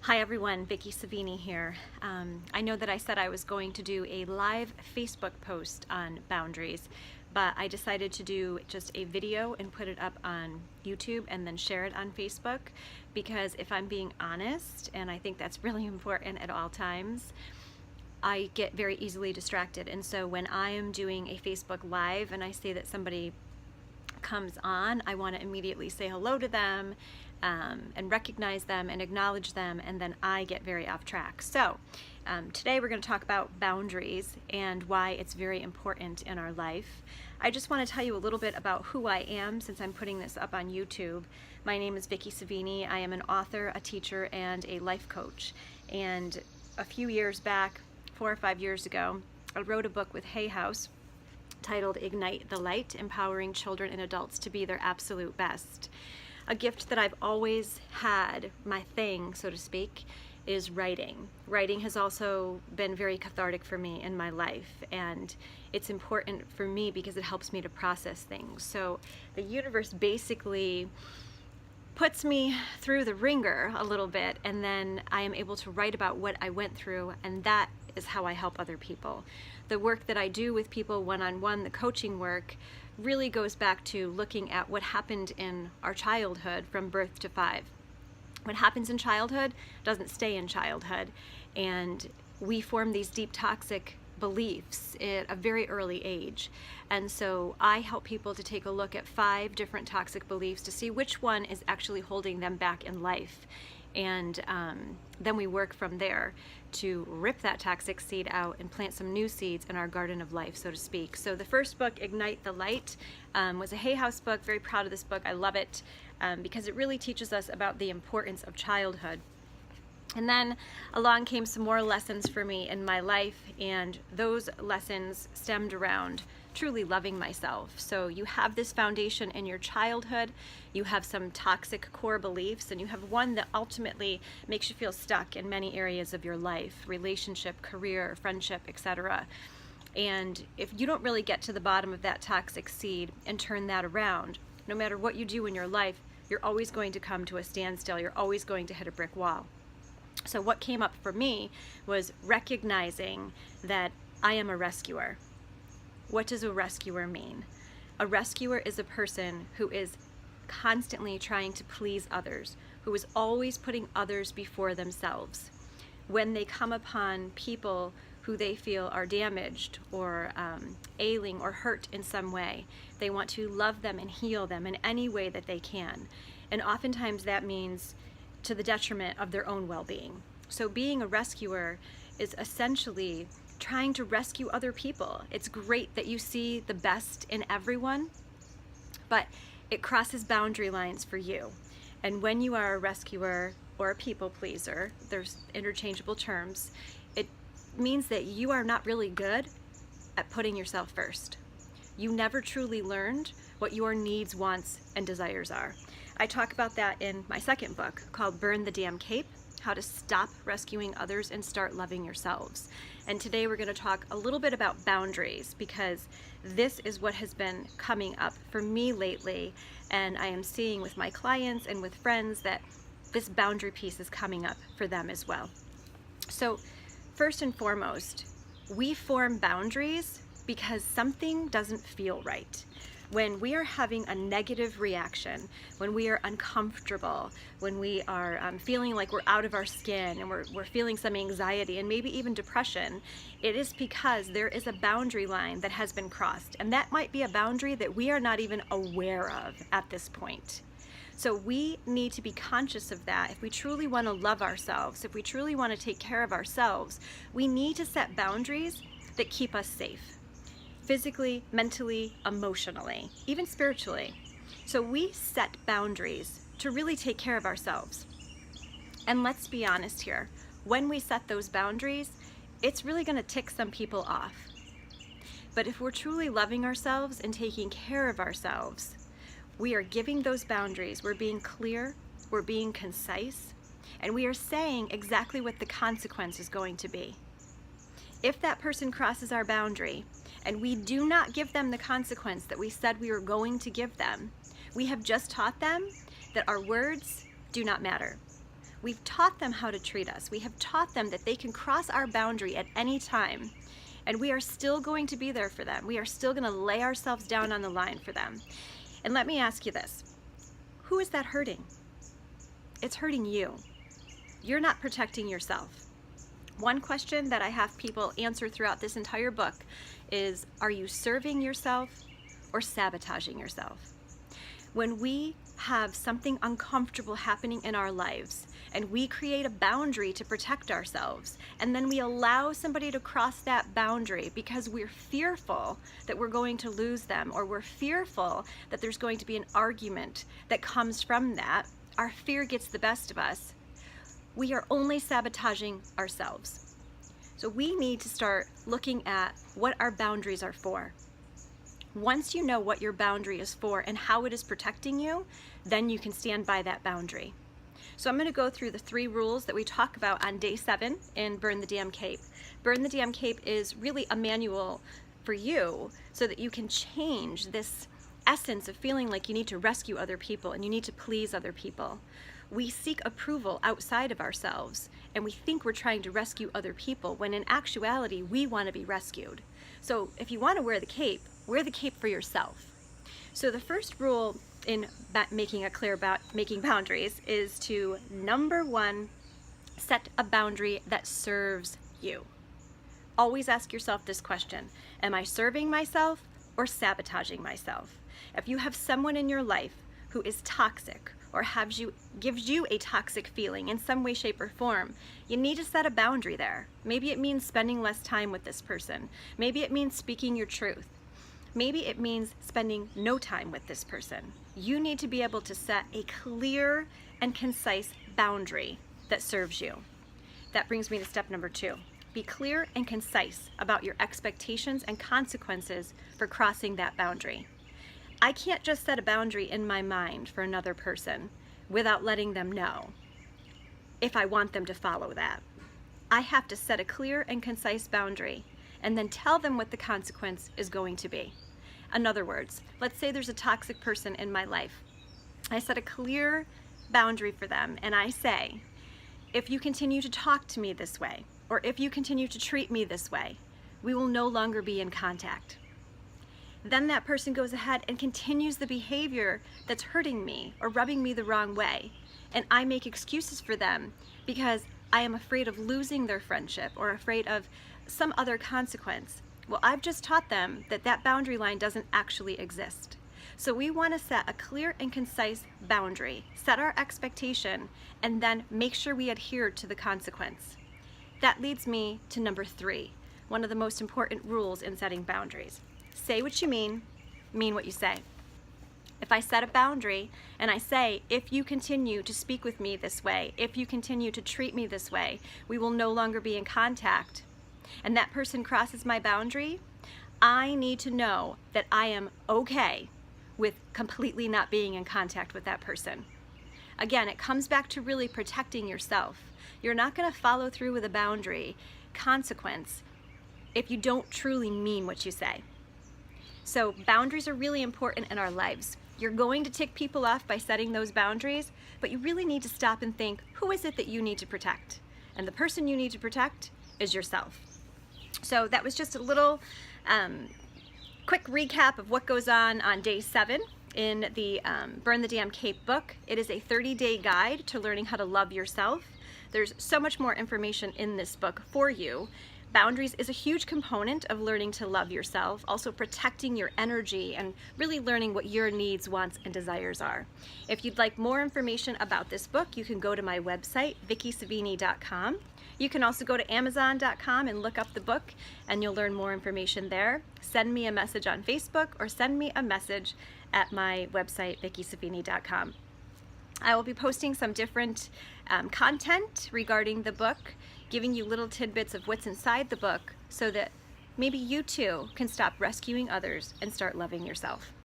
Hi everyone, Vicki Savini here. I know that I said I was going to do a live Facebook post on boundaries, but I decided to do just a video and put it up on YouTube and then share it on Facebook because if I'm being honest, and I think that's really important at all times, I get very easily distracted. And so when I am doing a Facebook Live and I see that somebody comes on, I want to immediately say hello to them and recognize them and acknowledge them, and then I get very off track. So today we're going to talk about boundaries and why it's very important in our life. I just want to tell you a little bit about who I am since I'm putting this up on YouTube. My name is Vicki Savini. I am an author, a teacher, and a life coach. And a few years back, 4 or 5 years ago, I wrote a book with Hay House titled Ignite the Light, Empowering Children and Adults to Be Their Absolute Best. A gift that I've always had, my thing, so to speak, is writing. Writing has also been very cathartic for me in my life, and it's important for me because it helps me to process things. So the universe basically puts me through the ringer a little bit, and then I am able to write about what I went through, and that is how I help other people. The work that I do with people one-on-one, the coaching work, really goes back to looking at what happened in our childhood from birth to 5. What happens in childhood doesn't stay in childhood, and we form these deep toxic beliefs at a very early age. And so I help people to take a look at 5 different toxic beliefs to see which one is actually holding them back in life. And then we work from there to rip that toxic seed out and plant some new seeds in our garden of life, so to speak. So the first book, Ignite the Light, was a Hay House book. Very proud of this book. I love it because it really teaches us about the importance of childhood. And then along came some more lessons for me in my life, and those lessons stemmed around truly loving myself. So you have this foundation in your childhood, you have some toxic core beliefs, and you have one that ultimately makes you feel stuck in many areas of your life, relationship, career, friendship, etc. And if you don't really get to the bottom of that toxic seed and turn that around, no matter what you do in your life, you're always going to come to a standstill. You're always going to hit a brick wall. So what came up for me was recognizing that I am a rescuer. What does a rescuer mean? A rescuer is a person who is constantly trying to please others, who is always putting others before themselves. When they come upon people who they feel are damaged or ailing or hurt in some way, they want to love them and heal them in any way that they can. And oftentimes that means to the detriment of their own well-being. So being a rescuer is essentially trying to rescue other people. It's great that you see the best in everyone, but it crosses boundary lines for you. And when you are a rescuer or a people pleaser, there's interchangeable terms, it means that you are not really good at putting yourself first. You never truly learned what your needs, wants, and desires are. I talk about that in my second book called Burn the Damn Cape, How to Stop Rescuing Others and Start Loving Yourselves. And today we're going to talk a little bit about boundaries because this is what has been coming up for me lately, and I am seeing with my clients and with friends that this boundary piece is coming up for them as well. So first and foremost, we form boundaries because something doesn't feel right. When we are having a negative reaction, when we are uncomfortable, when we are feeling like we're out of our skin and we're feeling some anxiety and maybe even depression, it is because there is a boundary line that has been crossed. And that might be a boundary that we are not even aware of at this point. So we need to be conscious of that. If we truly want to love ourselves, if we truly want to take care of ourselves, we need to set boundaries that keep us safe. Physically, mentally, emotionally, even spiritually. So we set boundaries to really take care of ourselves. And let's be honest here, when we set those boundaries, it's really going to tick some people off. But if we're truly loving ourselves and taking care of ourselves, we are giving those boundaries, we're being clear, we're being concise, and we are saying exactly what the consequence is going to be. If that person crosses our boundary, and we do not give them the consequence that we said we were going to give them, we have just taught them that our words do not matter. We've taught them how to treat us. We have taught them that they can cross our boundary at any time, and we are still going to be there for them. We are still going to lay ourselves down on the line for them. And let me ask you this. Who is that hurting? It's hurting you. You're not protecting yourself. One question that I have people answer throughout this entire book is, are you serving yourself or sabotaging yourself? When we have something uncomfortable happening in our lives and we create a boundary to protect ourselves, and then we allow somebody to cross that boundary because we're fearful that we're going to lose them, or we're fearful that there's going to be an argument that comes from that, our fear gets the best of us, we are only sabotaging ourselves. So we need to start looking at what our boundaries are for. Once you know what your boundary is for and how it is protecting you, then you can stand by that boundary. So I'm going to go through the 3 rules that we talk about on day 7 in Burn the Damn Cape. Burn the Damn Cape is really a manual for you so that you can change this essence of feeling like you need to rescue other people and you need to please other people. We seek approval outside of ourselves, and we think we're trying to rescue other people when in actuality we want to be rescued. So if you want to wear the cape for yourself. So the first rule in making boundaries is to, number 1, set a boundary that serves you. Always ask yourself this question: am I serving myself or sabotaging myself? If you have someone in your life who is toxic or gives you a toxic feeling in some way, shape, or form, you need to set a boundary there. Maybe it means spending less time with this person. Maybe it means speaking your truth. Maybe it means spending no time with this person. You need to be able to set a clear and concise boundary that serves you. That brings me to step number 2. Be clear and concise about your expectations and consequences for crossing that boundary. I can't just set a boundary in my mind for another person without letting them know if I want them to follow that. I have to set a clear and concise boundary and then tell them what the consequence is going to be. In other words, let's say there's a toxic person in my life. I set a clear boundary for them and I say, if you continue to talk to me this way, or if you continue to treat me this way, we will no longer be in contact. Then that person goes ahead and continues the behavior that's hurting me or rubbing me the wrong way. And I make excuses for them because I am afraid of losing their friendship or afraid of some other consequence. Well, I've just taught them that that boundary line doesn't actually exist. So we want to set a clear and concise boundary, set our expectation, and then make sure we adhere to the consequence. That leads me to number 3, one of the most important rules in setting boundaries. Say what you mean what you say. If I set a boundary and I say, if you continue to speak with me this way, if you continue to treat me this way, we will no longer be in contact, and that person crosses my boundary, I need to know that I am okay with completely not being in contact with that person. Again, it comes back to really protecting yourself. You're not going to follow through with a boundary consequence if you don't truly mean what you say. So boundaries are really important in our lives. You're going to tick people off by setting those boundaries, but you really need to stop and think, who is it that you need to protect? And the person you need to protect is yourself. So that was just a little quick recap of what goes on day 7 in the Burn the Damn Cape book. It is a 30-day guide to learning how to love yourself. There's so much more information in this book for you. Boundaries is a huge component of learning to love yourself, also protecting your energy and really learning what your needs, wants, and desires are. If you'd like more information about this book, you can go to my website, VickiSavini.com. You can also go to Amazon.com and look up the book, and you'll learn more information there. Send me a message on Facebook or send me a message at my website, VickiSavini.com. I will be posting some different content regarding the book, giving you little tidbits of what's inside the book so that maybe you too can stop rescuing others and start loving yourself.